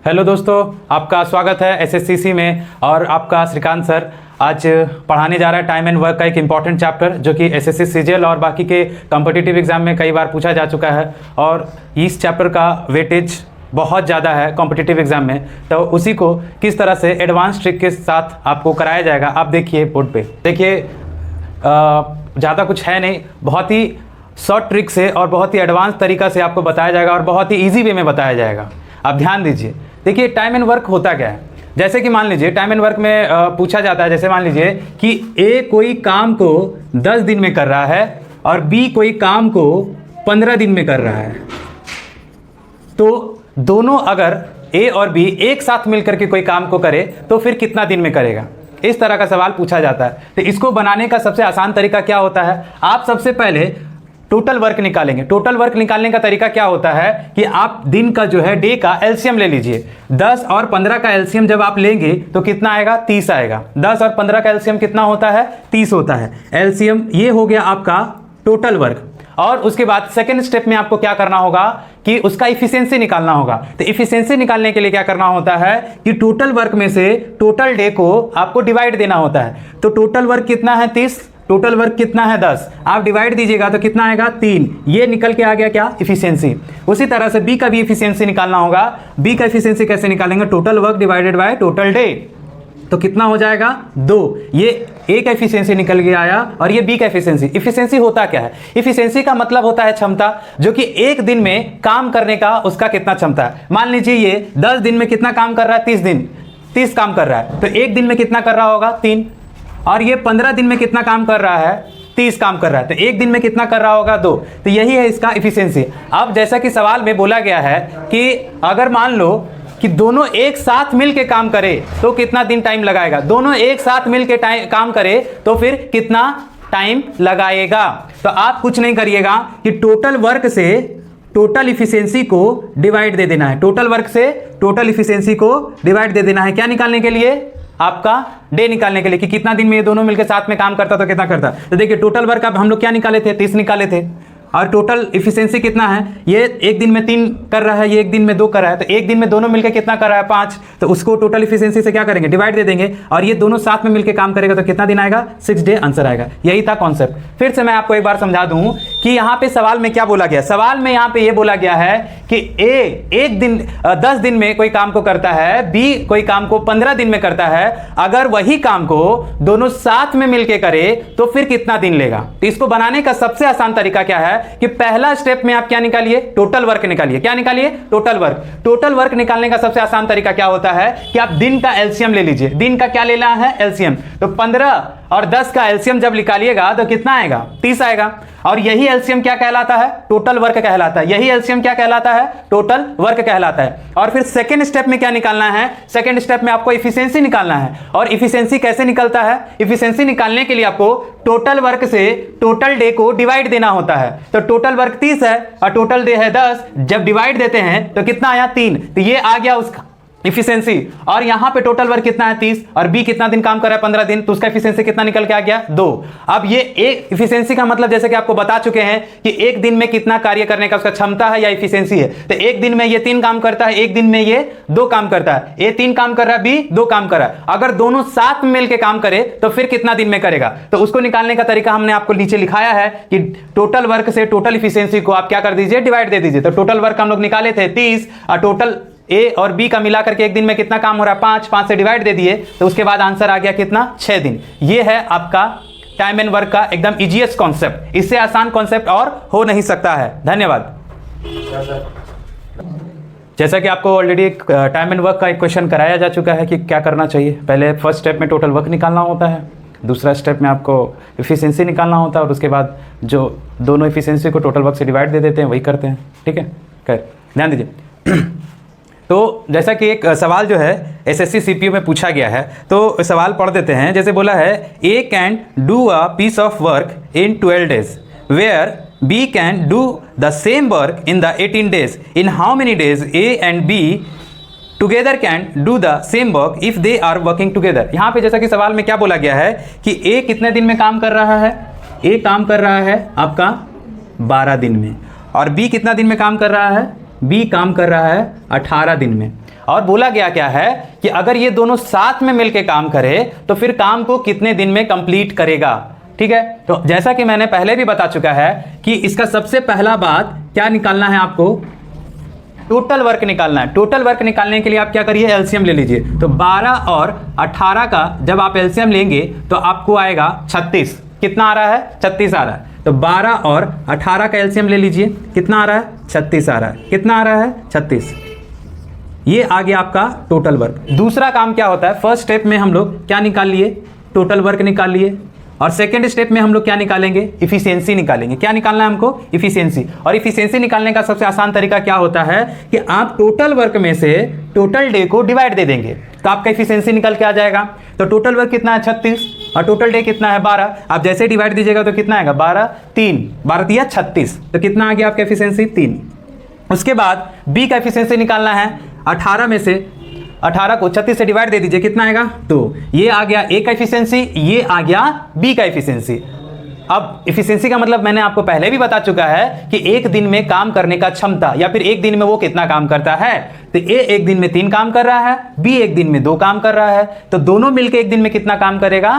Hello दोस्तों, आपका स्वागत है एसएससीसी में। और आपका श्रीकांत सर आज पढ़ाने जा रहा है टाइम एंड वर्क का एक इम्पॉर्टेंट चैप्टर, जो कि एसएससी सीजीएल और बाकी के कॉम्पिटिटिव एग्जाम में कई बार पूछा जा चुका है। और इस चैप्टर का वेटेज बहुत ज़्यादा है कॉम्पिटिटिव एग्जाम में, तो उसी को किस तरह से एडवांस ट्रिक के साथ आपको कराया जाएगा। आप देखिए बोर्ड पे, देखिए ज़्यादा कुछ है नहीं, बहुत ही शॉर्ट ट्रिक से और बहुत ही एडवांस तरीका से आपको बताया जाएगा और बहुत ही ईजी वे में बताया जाएगा। आप ध्यान दीजिए। देखिए टाइम एंड वर्क होता क्या है। जैसे कि मान लीजिए टाइम एंड वर्क में पूछा जाता है, जैसे मान लीजिए कि ए कोई काम को 10 दिन में कर रहा है और बी कोई काम को 15 दिन में कर रहा है, तो दोनों अगर ए और बी एक साथ मिलकर के कोई काम को करे तो फिर कितना दिन में करेगा, इस तरह का सवाल पूछा जाता है। तो इसको बनाने का सबसे आसान तरीका क्या होता है, आप सबसे पहले टोटल वर्क निकालेंगे। टोटल वर्क निकालने का तरीका क्या होता है कि आप दिन का जो है डे का एलसीएम ले लीजिए। 10 और 15 का एलसीएम जब आप लेंगे तो कितना आएगा, 30 आएगा। 10 और 15 का एलसीएम कितना होता है, 30 होता है एलसीएम। ये हो गया आपका टोटल वर्क। और उसके बाद सेकेंड स्टेप में आपको क्या करना होगा कि उसका इफिशिएंसी निकालना होगा। तो इफिशिएंसी निकालने के लिए क्या करना होता है कि टोटल वर्क में से टोटल डे को आपको डिवाइड देना होता है। तो टोटल वर्क कितना है, 30, टोटल वर्क कितना है, 10। आप डिवाइड दीजिएगा तो कितना आएगा, 3। ये निकल के आ गया क्या, इफिशिएंसी। उसी तरह से बी का भी इफिशिएंसी निकालना होगा। बी का इफिशिएंसी कैसे निकालेंगे, total work divided by total day, तो कितना हो जाएगा, 2। ये ए का एफिशिएंसी निकल के आया और ये बी का एफिशिएंसी। एफिशिएंसी होता क्या है, एफिशिएंसी का मतलब होता है क्षमता, जो कि एक दिन में काम करने का उसका कितना क्षमता है। मान लीजिए ये 10 दिन में कितना काम कर रहा है, 30 काम कर रहा है, तो एक दिन में कितना कर रहा होगा, 3। और ये 15 दिन में कितना काम कर रहा है, 30 काम कर रहा है, तो एक दिन में कितना कर रहा होगा, 2। तो यही है इसका एफिशिएंसी। अब जैसा कि सवाल में बोला गया है कि अगर मान लो कि दोनों एक साथ मिलके काम करे तो कितना दिन टाइम लगाएगा, दोनों एक साथ मिलके काम करे तो फिर कितना टाइम लगाएगा। तो आप कुछ नहीं करिएगा कि टोटल वर्क से टोटल इफिशिएंसी को डिवाइड दे देना है। टोटल वर्क से टोटल इफिशिएंसी को डिवाइड दे देना है, क्या निकालने के लिए, आपका डे निकालने के लिए, कि कितना दिन में ये दोनों मिलकर साथ में काम करता तो कितना करता। तो देखिए टोटल वर्क अब हम लोग क्या निकाले थे, 30 निकाले थे। और टोटल इफिशिएंसी कितना है, ये एक दिन में 3 कर रहा है, ये एक दिन में 2 कर रहा है, तो एक दिन में दोनों मिलकर कितना कर रहा है, 5। तो उसको टोटल इफिशिएंसी से क्या करेंगे, डिवाइड दे देंगे, और ये दोनों साथ में मिलकर काम करेगा तो कितना दिन आएगा, 6 डे आंसर आएगा। यही था कॉन्सेप्ट। फिर से मैं आपको एक बार समझा दूं कि यहाँ पे सवाल में क्या बोला गया। सवाल में यहाँ पे ये बोला गया है कि ए एक दिन 10 दिन में कोई काम को करता है, बी कोई काम को 15 दिन में करता है। अगर वही काम को दोनों साथ में मिलकर करे तो फिर कितना दिन लेगा। तो इसको बनाने का सबसे आसान तरीका क्या है कि पहला स्टेप में आप क्या निकालिए, टोटल वर्क निकालिए। क्या निकालिए, टोटल वर्क। टोटल वर्क निकालने का सबसे आसान तरीका क्या होता है कि आप दिन का एलसीएम ले लीजिए। दिन का क्या लेना है, एलसीएम। तो 15 और 10 का एलसीएम जब निकालिएगा तो कितना आएगा, 30 आएगा। और यही एलसीएम क्या कहलाता है, टोटल वर्क कहलाता है। यही एलसीएम क्या कहलाता है, टोटल वर्क कहलाता है। और फिर सेकंड स्टेप में क्या निकालना है, सेकंड स्टेप में आपको इफिशिएंसी निकालना है। और इफिशिएंसी कैसे निकलता है, इफिशिएंसी निकालने के लिए आपको टोटल वर्क से टोटल डे को डिवाइड देना होता है। तो टोटल वर्क 30 है और टोटल डे है 10, जब डिवाइड देते हैं तो कितना आया, 3। तो ये आ गया उसका इफिशिएंसी। और यहां पे टोटल वर्क कितना है, 30, और बी कितना दिन काम कर रहा है, 15 दिन, तो उसका इफिशिएंसी कितना निकल के आ गया, 2। अब ये एक इफिशिएंसी का मतलब जैसे कि आपको बता चुके हैं कि एक दिन में कितना कार्य करने का उसका क्षमता है या इफिशिएंसी है। तो एक दिन में ये 3 काम करता है, एक दिन में ये 2 काम करता है। ए 3 काम कर रहा है, बी 2 काम कर रहा है। अगर दोनों साथ में मिलकर काम करे तो फिर कितना दिन में करेगा। तो उसको निकालने का तरीका हमने आपको नीचे लिखाया है कि टोटल वर्क से टोटल इफिशिएंसी को आप क्या कर दीजिए, डिवाइड दे दीजिए। तो टोटल वर्क हम लोग निकाले थे 30, और टोटल ए और बी का मिलाकर के एक दिन में कितना काम हो रहा है, 5 से डिवाइड दे दिए, तो उसके बाद आंसर आ गया कितना, 6 दिन। ये है आपका टाइम एंड वर्क का एकदम इजीएस्ट कॉन्सेप्ट। इससे आसान कॉन्सेप्ट और हो नहीं सकता है। धन्यवाद। जैसा कि आपको ऑलरेडी टाइम एंड वर्क का एक क्वेश्चन कराया जा चुका है कि क्या करना चाहिए। पहले फर्स्ट स्टेप में टोटल वर्क निकालना होता है, दूसरा स्टेप में आपको इफिशिएंसी निकालना होता है, और उसके बाद जो दोनों इफिशिएंसी को टोटल वर्क से डिवाइड दे देते हैं वही करते हैं। ठीक है, कर ध्यान दीजिए। तो जैसा कि एक सवाल जो है एसएससी सीपीयू में पूछा गया है, तो सवाल पढ़ देते हैं। जैसे बोला है, A can do a piece of work in 12 days where B can do the same work in the 18 days. In how many days A and B together can do the same work if they are working together. यहाँ पे जैसा कि सवाल में क्या बोला गया है कि ए कितने दिन में काम कर रहा है, ए काम कर रहा है आपका 12 दिन में, और बी कितना दिन में काम कर रहा है, बी काम कर रहा है 18 दिन में। और बोला गया क्या है कि अगर ये दोनों साथ में मिलकर काम करे तो फिर काम को कितने दिन में कंप्लीट करेगा। ठीक है, तो जैसा कि मैंने पहले भी बता चुका है कि इसका सबसे पहला बात क्या निकालना है, आपको टोटल वर्क निकालना है। टोटल वर्क निकालने के लिए आप क्या करिए, एलसीएम ले लीजिए। तो 12 और 18 का जब आप एलसीएम लेंगे तो आपको आएगा 36। कितना आ रहा है, 36 आ रहा है। तो 12 और 18 का एलसीएम ले लीजिए, कितना आ रहा है, 36 आ रहा है। कितना आ रहा है, 36। ये आ गया आपका टोटल वर्क। दूसरा काम क्या होता है, फर्स्ट स्टेप में हम लोग क्या निकाल लिए, टोटल वर्क निकाल लिए, और सेकेंड स्टेप में हम लोग क्या निकालेंगे, इफिशियंसी निकालेंगे। क्या निकालना है हमको, इफिशियंसी। और इफिशियंसी निकालने का सबसे आसान तरीका क्या होता है कि आप टोटल वर्क में से टोटल डे को डिवाइड दे देंगे तो आपका इफिशियंसी निकल के आ जाएगा। तो टोटल वर्क कितना है, 36, और टोटल डे कितना है, 12। आप जैसे डिवाइड दीजिएगा तो कितना आएगा, 12 3 12 दिया 36। तो कितना आ गया आपका इफिशियंसी, 3। उसके बाद बी का इफिशियंसी निकालना है। 18 में से 18 को 36 से डिवाइड दे दीजिए, कितना आएगा, 2। ये आ गया ए का इफिशियंसी, ये आ गया बी का इफिशियंसी। अब इफिशियंसी का मतलब मैंने आपको पहले भी बता चुका है कि एक दिन में काम करने का क्षमता, या फिर एक दिन में वो कितना काम करता है। तो ए एक दिन में 3 काम कर रहा है, बी एक दिन में 2 काम कर रहा है, तो दोनों मिलकर एक दिन में कितना काम करेगा,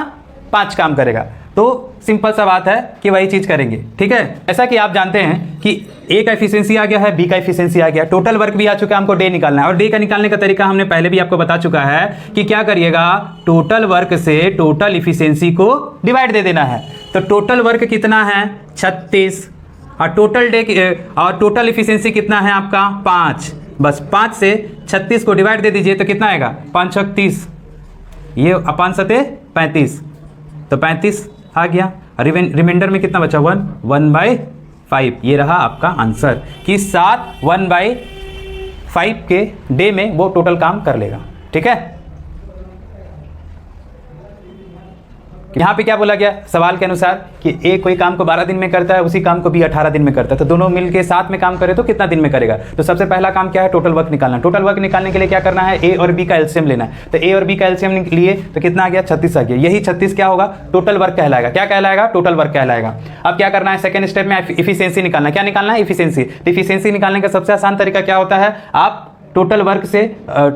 5 काम करेगा। तो सिंपल सा बात है कि वही चीज करेंगे। ठीक है, ऐसा कि आप जानते हैं कि ए का एफिशिएंसी आ गया है, बी का एफिशिएंसी आ गया, टोटल वर्क भी आ चुका है, हमको डे निकालना है। और डे का निकालने का तरीका हमने पहले भी आपको बता चुका है कि क्या करिएगा, टोटल वर्क से टोटल एफिशिएंसी को डिवाइड दे देना है। तो टोटल वर्क कितना है, 36, और टोटल डे और टोटल एफिशिएंसी कितना है आपका, 5। बस 5 से 36 को डिवाइड दे दीजिए तो कितना आएगा, 5 6 30, ये अपन सते 35, तो 35 आ गया। रिमाइंडर में कितना बचा, 1/5। ये रहा आपका आंसर कि 7 1/5 के डे में वो टोटल काम कर लेगा। ठीक है, यहां पे क्या बोला गया सवाल के अनुसार कि ए कोई काम को 12 दिन में करता है, उसी काम को बी 18 दिन में करता है, तो दोनों मिलके साथ में काम करे तो कितना दिन में करेगा। तो सबसे पहला काम क्या है, टोटल वर्क निकालना। टोटल वर्क निकालने के लिए क्या करना है, ए और बी का एलसीएम लेना है। तो ए और बी का एलसीएम लिए तो कितना आ गया, 36 आ गया। यही 36 क्या होगा, टोटल वर्क कहलाएगा। क्या कहलाएगा, टोटल वर्क कहलाएगा। अब क्या करना है, सेकंड स्टेप में इफिशियंसी निकालना। क्या निकालना है, इफिशियंसी। तो इफिशियंसी निकालने का सबसे आसान तरीका क्या होता है, आप टोटल वर्क से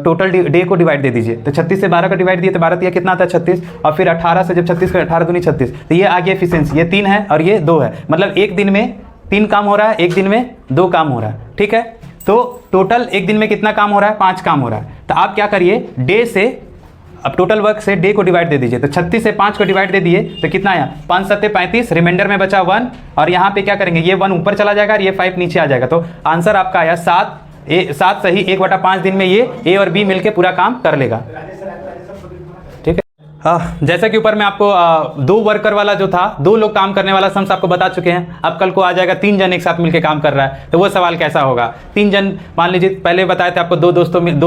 टोटल डे को डिवाइड दे दीजिए। तो 36 से 12 का डिवाइड दिए तो 12 दिया कितना आता है, 36, और फिर 18 से जब 36 का 18 दूनी 36, तो ये आ गया एफिशिएंसी। ये 3 है और ये 2 है, मतलब एक दिन में 3 काम हो रहा है, एक दिन में 2 काम हो रहा है। ठीक है, तो टोटल एक दिन में कितना काम हो रहा है, 5 काम हो रहा है। तो आप क्या करिए, डे से अब टोटल वर्क से डे को डिवाइड दे दीजिए। तो 36 से 5 को डिवाइड दे दिए तो कितना आया, 5 7 35, रिमाइंडर में बचा 1, और यहाँ पे क्या करेंगे, ये 1 ऊपर चला जाएगा और ये 5 नीचे आ जाएगा। तो आंसर आपका आया 7 सही 1/5 दिन में ये ए और बी मिलके पूरा काम कर लेगा। ठीक है, जैसा कि ऊपर में आपको 2 वर्कर वाला जो था, 2 लोग काम करने वाला सम्स आपको बता चुके हैं। अब कल को आ जाएगा 3 जन एक साथ मिलके काम कर रहा है, तो वो सवाल कैसा होगा। 3 जन मान लीजिए, पहले बताए थे आपको 2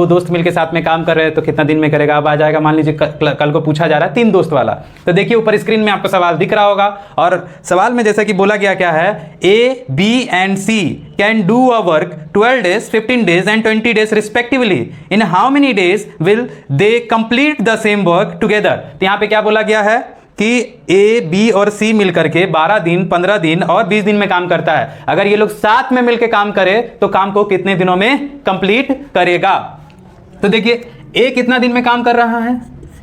दोस्त मिलके साथ में काम कर रहे हैं तो कितना दिन में करेगा। अब आ जाएगा मान लीजिए कल को पूछा जा रहा है 3 दोस्त वाला। तो देखिए ऊपर स्क्रीन में आपको सवाल दिख रहा होगा, और सवाल में जैसा कि बोला गया क्या है, A B and C can do a work 12 days, 15 days and 20 days respectively. In how many days will they complete the same work together? तो यहाँ पे क्या बोला गया है कि ए बी और सी मिलकर के 12 दिन 15 दिन और 20 दिन में काम करता है। अगर ये लोग साथ में मिलकर काम करें तो काम को कितने दिनों में कंप्लीट करेगा। तो देखिए ए कितना दिन में काम कर रहा है,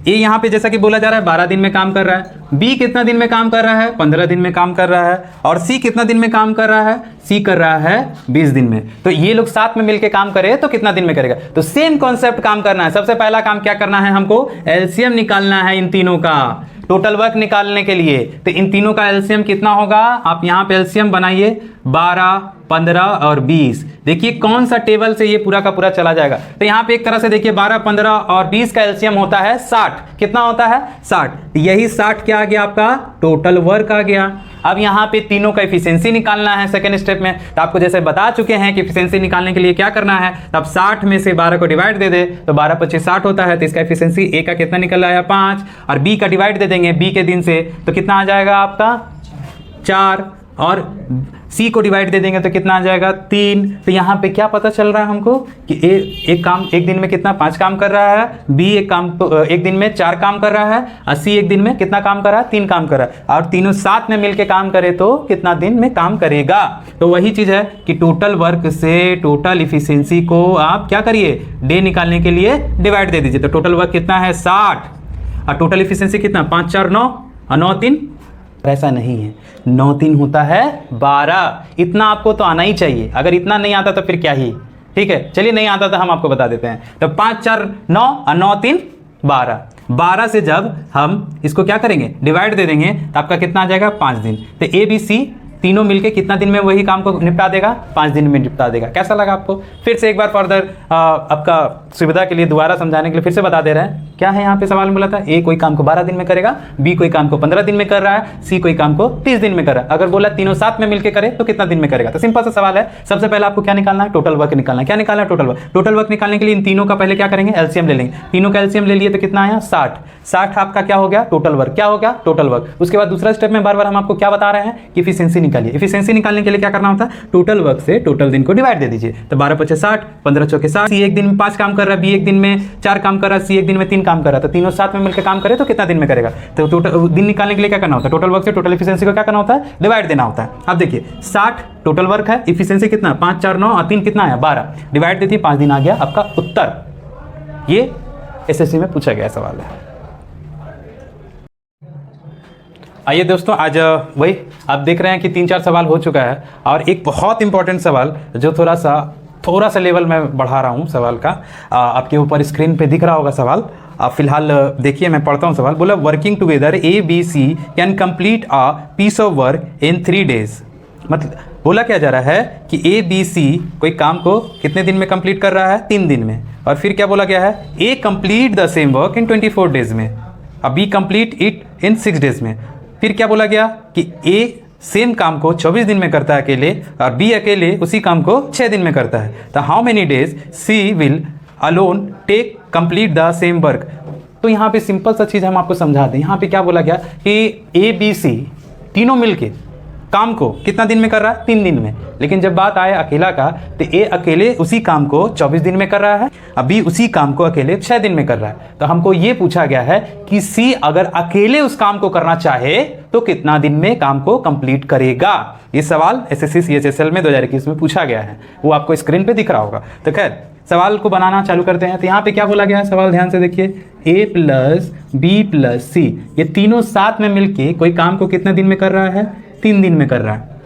ए यहाँ पे जैसा कि बोला जा रहा है 12 दिन में काम कर रहा है। बी कितना दिन में काम कर रहा है, 15 दिन में काम कर रहा है। और सी कितना दिन में काम कर रहा है, सी कर रहा है 20 दिन में। तो ये लोग साथ में मिलके काम करे तो कितना दिन में करेगा। तो सेम कॉन्सेप्ट काम करना है। सबसे पहला काम क्या करना है, हमको एलसीएम निकालना है इन तीनों का, टोटल वर्क निकालने के लिए। तो इन तीनों का एलसीएम कितना होगा, आप यहाँ पे एलसीएम बनाइए, 12 15 और 20। देखिए कौन सा टेबल से ये पूरा का पूरा चला जाएगा। तो यहाँ पे एक तरह से देखिए 12 15 और 20 का एलसीएम होता है 60। कितना होता है, 60। यही 60 क्या आ गया आपका, टोटल वर्क आ गया। अब यहाँ पे तीनों का एफिशिएंसी निकालना है सेकंड स्टेप में। तो आपको जैसे बता चुके हैं कि एफिशिएंसी निकालने के लिए क्या करना है, तब 60 में से 12 को डिवाइड दे दे तो 12 25 60 होता है। तो इसका एफिशिएंसी ए का कितना निकल आया, 5, और बी का डिवाइड दे देंगे बी के दिन से तो कितना आ जाएगा आपका 4, और सी को डिवाइड दे देंगे तो कितना आ जाएगा 3। तो यहाँ पे क्या पता चल रहा है हमको कि एक काम एक दिन में कितना 5 काम कर रहा है, बी एक दिन में 4 काम कर रहा है, और सी एक दिन में कितना काम कर रहा है, 3 काम कर रहा है, और तीनों साथ में मिलके काम करे तो कितना दिन में काम करेगा। तो वही चीज है कि टोटल वर्क से टोटल इफिशियंसी को आप क्या करिए, डे निकालने के लिए डिवाइड दे दीजिए। तो टोटल वर्क कितना है 60, और टोटल इफिशियंसी कितना 5 4 9 और 9 3, ऐसा नहीं है, 9 3 होता है 12। इतना आपको तो आना ही चाहिए, अगर इतना नहीं आता तो फिर क्या ही। ठीक है, चलिए नहीं आता तो हम आपको बता देते हैं। तो 5 4 9 और 9 3 12, 12 से जब हम इसको क्या करेंगे, डिवाइड दे देंगे तो आपका कितना आ जाएगा 5 दिन। तो ए बी सी तीनों मिलके कितना दिन में वही काम को निपटा देगा, 5 दिन में निपटा देगा। कैसा लगा आपको? फिर से एक बार फर्दर आपका सुविधा के लिए दोबारा समझाने के लिए फिर से बता दे रहे हैं। क्या है यहाँ पे सवाल में बोला था, ए कोई काम को 12 दिन में करेगा, बी कोई काम को 15 दिन में कर रहा है, सी कोई काम को 30 दिन में कर रहा है। अगर बोला तीनों साथ में मिलकर करे तो कितना दिन में करेगा? तो सिंपल सा सवाल है। सबसे पहले आपको क्या निकालना है, टोटल वर्क निकालना है। क्या निकालना है? Total work. टोटल वर्क निकालने के लिए इन तीनों का पहले क्या करेंगे, एलसीएम ले लेंगे। तीनों का एलसीएम ले लिए तो कितना आया 60। 60 आपका क्या हो गया, टोटल वर्क। क्या हो गया, टोटल वर्क। उसके बाद दूसरा स्टेप में बार बार हम आपको क्या बता रहे हैं कि इफिशियंसी निकालिए। इफिशियंसी निकालने के लिए क्या करना होता है, टोटल वर्क से टोटल दिन को डिवाइड दे दीजिए। तो 12 5 60, 15 4 60। सी एक दिन में 5 काम कर रहा है, बी एक दिन में 4 काम कर रहा है, सी एक दिन में 3 काम कर रहा है। तो तीनों साथ में मिलकर काम करे तो कितना दिन में करेगा? तो टोटल दिन निकालने के लिए क्या करना होता है, टोटल वर्क से टोटल इफिशियंसी को क्या करना होता है, डिवाइड देना होता है। अब देखिए 60 टोटल वर्क है, इफिशियंसी कितना 5 4 9 और 3 कितना आया 12, डिवाइड देती 5 दिन आ गया आपका उत्तर। ये एसएससी में पूछा गया सवाल है। आइए दोस्तों, आज वही आप देख रहे हैं कि 3 4 सवाल हो चुका है, और एक बहुत इंपॉर्टेंट सवाल जो थोड़ा सा लेवल में बढ़ा रहा हूँ सवाल का, आपके ऊपर स्क्रीन पे दिख रहा होगा सवाल। आप फिलहाल देखिए, मैं पढ़ता हूँ सवाल। बोला working together A B C can complete a piece of work in 3 days. मतलब बोला क्या जा रहा है कि ए बी सी कोई काम को कितने दिन में कंप्लीट कर रहा है, 3 दिन में। और फिर क्या बोला गया है, A complete the same work in 24 days में, अब B complete it in 6 days में। फिर क्या बोला गया कि ए सेम काम को 24 दिन में करता है अकेले, और बी अकेले उसी काम को 6 दिन में करता है। तो how many days C will alone take complete the same work. तो यहाँ पे सिंपल सा चीज़ हम आपको समझा दें। यहाँ पे क्या बोला गया कि ए बी सी तीनों मिलके काम को कितना दिन में कर रहा है, 3 दिन में। लेकिन जब बात आए अकेला का, तो ए अकेले उसी काम को 24 दिन में कर रहा है, अभी उसी काम को अकेले 6 दिन में कर रहा है। तो हमको ये पूछा गया है कि सी अगर अकेले उस काम को करना चाहे तो कितना दिन में काम को कंप्लीट करेगा। ये सवाल एसएससी सीएचएसएल में 2021 में पूछा गया है, वो आपको स्क्रीन पे दिख रहा होगा। तो खैर सवाल को बनाना चालू करते हैं। तो यहाँ पे क्या बोला गया है सवाल, ध्यान से देखिए, ए प्लस बी प्लस सी, ये तीनों साथ में मिलके कोई काम को कितने दिन में कर रहा है, 3 दिन में कर रहा है।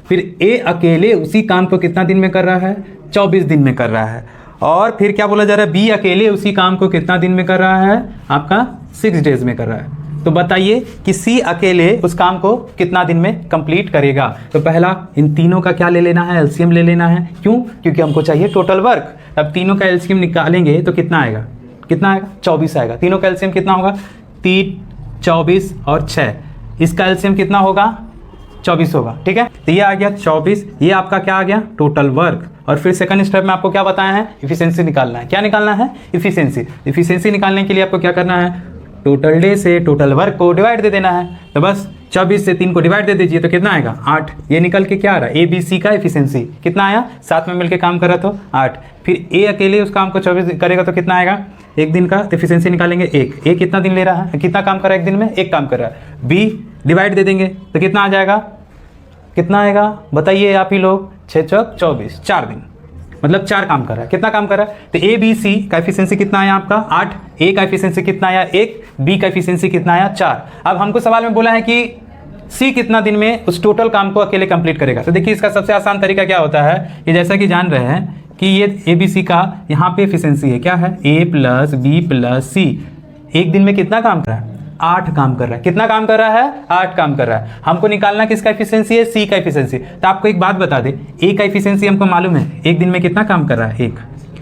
फिर ए अकेले उसी काम को कितना दिन में कर रहा है, 24 दिन में कर रहा है। और फिर क्या बोला जा रहा है, बी अकेले उसी काम को कितना दिन में कर रहा है, आपका 6 डेज में कर रहा है। तो बताइए कि सी अकेले उस काम को कितना दिन में कंप्लीट करेगा। तो पहला इन तीनों का क्या ले लेना है, एलसीएम ले लेना है। क्यों? क्योंकि हमको चाहिए टोटल वर्क। अब तीनों का एलसीएम निकालेंगे तो कितना आएगा, कितना आएगा 24 आएगा। तीनों का एलसीएम कितना होगा, 3 24 और 6, इसका एलसीएम कितना होगा 24 होगा। ठीक है, तो ये आ गया 24, ये आपका क्या आ गया टोटल वर्क। और फिर सेकंड स्टेप में आपको क्या बताया है, इफिशियंसी निकालना है। क्या निकालना है, इफिशियंसी। इफिशियंसी निकालने के लिए आपको क्या करना है, टोटल डे से टोटल वर्क को डिवाइड दे देना है। तो बस 24 से 3 को डिवाइड दे दीजिए तो कितना आएगा 8। ये निकल के क्या आ रहा है, ए बी सी का इफिशियंसी कितना आया, साथ में मिलकर काम कर रहा तो 8। फिर ए अकेले उस काम को 24 करेगा तो कितना आएगा, एक दिन का। तो इफिशियंसी निकालेंगे 1। ए कितना दिन ले रहा है, कितना काम कर रहा है एक दिन में, 1 काम कर रहा है। बी डिवाइड दे देंगे तो कितना आ जाएगा, कितना आएगा बताइए आप ही लोग, 6 चौक 24, 4 दिन, मतलब 4 काम कर रहा है। कितना काम कर रहा है, तो ए बी सी का एफिशिएंसी कितना आया आपका 8, ए का एफिशिएंसी कितना आया 1, बी का एफिशिएंसी कितना आया 4। अब हमको सवाल में बोला है कि सी कितना दिन में उस टोटल काम को अकेले कंप्लीट करेगा। तो देखिए इसका सबसे आसान तरीका क्या होता है कि जैसा कि जान रहे हैं कि ये ए बी सी का यहाँ पे एफिशिएंसी है, क्या है ए प्लस बी प्लस सी, एक दिन में कितना काम कर रहा है 8 काम कर रहा है। कितना काम कर रहा है 8 काम कर रहा है। हमको निकालना किसका एफिशिएंसी है, सी का एफिशिएंसी। तो आपको एक बात बता दे, ए का एफिशिएंसी हमको मालूम है एक दिन में कितना काम कर रहा है 1,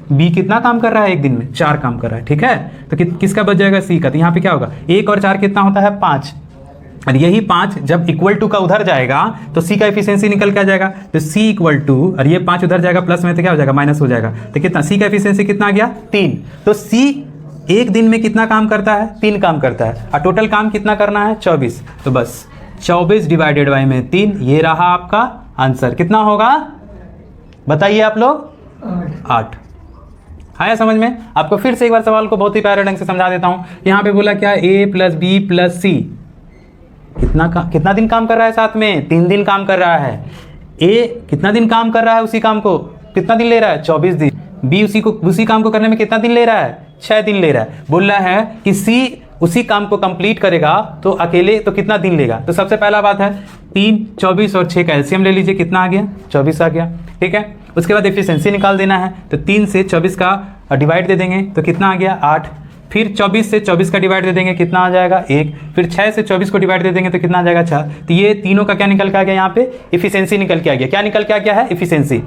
बी कितना काम कर रहा है एक दिन में 4 काम कर रहा है। ठीक है, तो किसका बच जाएगा सी का। तो यहाँ पे क्या होगा 1 और 4 कितना होता है 5, और यही 5 जब इक्वल टू का उधर जाएगा तो सी का एफिशिएंसी निकल के आ जाएगा। तो सी इक्वल टू, और ये 5 उधर जाएगा प्लस में तो क्या हो जाएगा माइनस हो जाएगा। तो कितना सी का एफिशिएंसी कितना आ गया 3। तो सी एक दिन में कितना काम करता है 3 काम करता है, और टोटल काम कितना करना है 24। तो बस 24 डिवाइडेड बाई में 3, ये रहा आपका आंसर कितना होगा बताइए आप लोग? 8। आया समझ में? आपको फिर से एक बार सवाल को बहुत ही प्यारे ढंग से समझा देता हूं। यहाँ पे बोला क्या, a प्लस बी प्लस सी कितना दिन काम कर रहा है साथ में? 3 दिन काम कर रहा है। a कितना दिन काम कर रहा है उसी काम को? कितना दिन ले रहा है? 24 दिन। b उसी काम को करने में कितना दिन ले रहा है? 6 दिन ले रहा है। बोल रहा है कि c उसी काम को कंप्लीट करेगा तो अकेले तो कितना दिन लेगा? तो सबसे पहला बात है 3, 24 और 6 का एलसीएम ले लीजिए, कितना आ गया? 24 आ गया। ठीक है, उसके बाद एफिशिएंसी निकाल देना है, तो 3 से 24 का डिवाइड दे देंगे तो कितना आ गया? 8। फिर 24 से 24 का डिवाइड दे देंगे, कितना आ जाएगा? 1। फिर 6 से 24 को डिवाइड दे देंगे तो कितना आ जाएगा? 6। तो ये तीनों का क्या निकल के आ गया? यहाँ पे एफिशिएंसी निकल के आ गया। क्या निकल के आ गया है? एफिशिएंसी।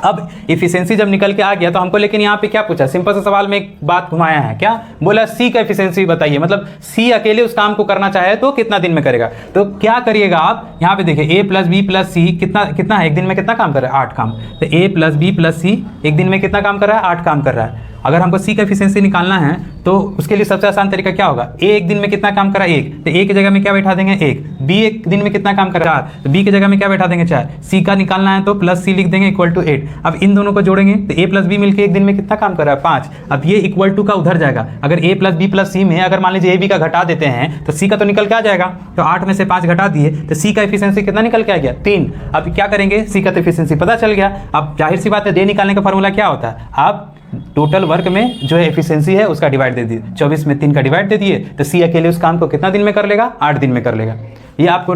अब एफिशिएंसी जब निकल के आ गया तो हमको लेकिन यहाँ पे क्या पूछा? सिंपल सा सवाल में एक बात घुमाया है। क्या बोला? सी का एफिशिएंसी बताइए, मतलब सी अकेले उस काम को करना चाहे तो कितना दिन में करेगा। तो क्या करिएगा आप, यहाँ पे देखिए a प्लस बी प्लस सी कितना है? एक दिन में कितना काम कर रहा है? 8 काम। तो a प्लस बी प्लस सी एक दिन में कितना काम कर रहा है? 8 काम कर रहा है। अगर हमको सी का एफिशिएंसी निकालना है तो उसके लिए सबसे आसान तरीका क्या होगा? ए एक दिन में कितना काम कर रहा है? 1। तो ए की जगह में क्या बैठा देंगे? 1। बी एक दिन में कितना काम कर रहा है? 4। तो बी की जगह में क्या बैठा देंगे? 4। सी का निकालना है तो प्लस सी लिख देंगे इक्वल टू 8। अब इन दोनों को जोड़ेंगे तो ए प्लस बी मिलकर एक दिन में कितना काम कर रहा है? 5। अब ये इक्वल टू का उधर जाएगा। अगर ए प्लस बी प्लस सी में अगर मान लीजिए ए बी का घटा देते हैं तो सी का तो निकल के आ जाएगा। तो 8 में से 5 घटा दिए तो सी का एफिशिएंसी कितना निकल के आ गया? 3। अब क्या करेंगे? सी का तो एफिशिएंसी पता चल गया। अब जाहिर सी बात है, दे निकालने का फॉर्मूला क्या होता है? आप टोटल वर्क में जो है एफिशिएंसी है उसका डिवाइड दे दिए। 24 में 3 का डिवाइड दे दिए तो सी अकेले उस काम को कितना दिन में कर लेगा? 8 दिन में कर लेगा। ये आपको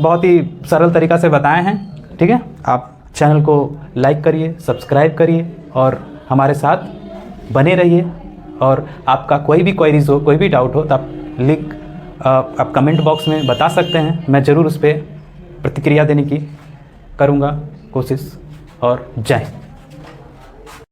बहुत ही सरल तरीका से बताए हैं। ठीक है, आप चैनल को लाइक करिए, सब्सक्राइब करिए और हमारे साथ बने रहिए। और आपका कोई भी क्वेरीज हो, कोई भी डाउट हो तो आप कमेंट बॉक्स में बता सकते हैं। मैं ज़रूर उस पर प्रतिक्रिया देने की करूँगा कोशिश। और जय हिंद।